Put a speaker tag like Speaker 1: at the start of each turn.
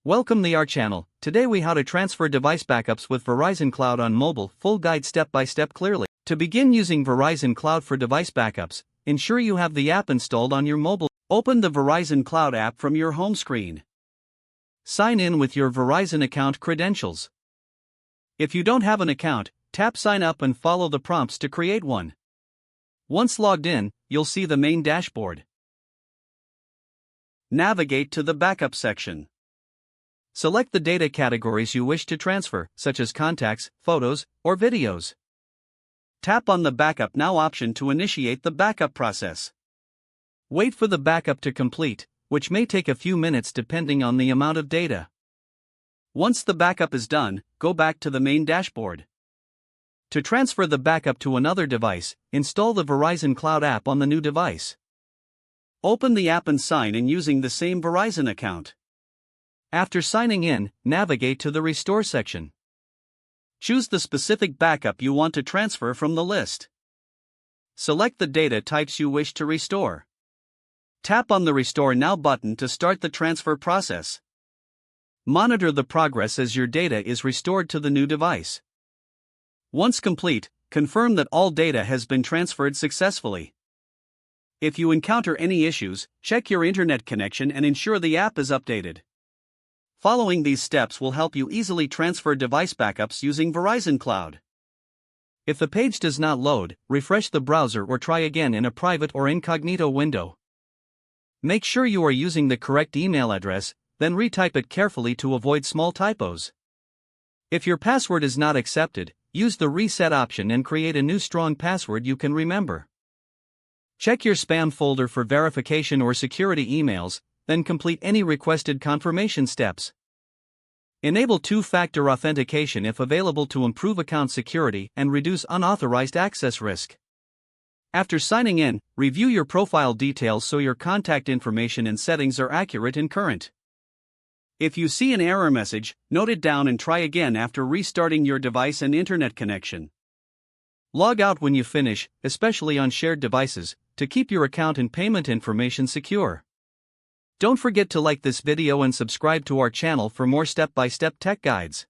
Speaker 1: Welcome to our channel. Today we how to transfer device backups with Verizon Cloud on mobile, full guide step by step clearly. To begin using Verizon Cloud for device backups, ensure you have the app installed on your mobile. Open the Verizon Cloud app from your home screen. Sign in with your Verizon account credentials. If you don't have an account, tap sign up and follow the prompts to create one. Once logged in, you'll see the main dashboard. Navigate to the backup section. Select the data categories you wish to transfer, such as contacts, photos, or videos. Tap on the Backup Now option to initiate the backup process. Wait for the backup to complete, which may take a few minutes depending on the amount of data. Once the backup is done, go back to the main dashboard. To transfer the backup to another device, install the Verizon Cloud app on the new device. Open the app and sign in using the same Verizon account. After signing in, navigate to the Restore section. Choose the specific backup you want to transfer from the list. Select the data types you wish to restore. Tap on the Restore Now button to start the transfer process. Monitor the progress as your data is restored to the new device. Once complete, confirm that all data has been transferred successfully. If you encounter any issues, check your internet connection and ensure the app is updated. Following these steps will help you easily transfer device backups using Verizon Cloud. If the page does not load, refresh the browser or try again in a private or incognito window. Make sure you are using the correct email address, then retype it carefully to avoid small typos. If your password is not accepted, use the reset option and create a new strong password you can remember. Check your spam folder for verification or security emails, then complete any requested confirmation steps. Enable two-factor authentication if available to improve account security and reduce unauthorized access risk. After signing in, review your profile details so your contact information and settings are accurate and current. If you see an error message, note it down and try again after restarting your device and internet connection. Log out when you finish, especially on shared devices, to keep your account and payment information secure. Don't forget to like this video and subscribe to our channel for more step-by-step tech guides.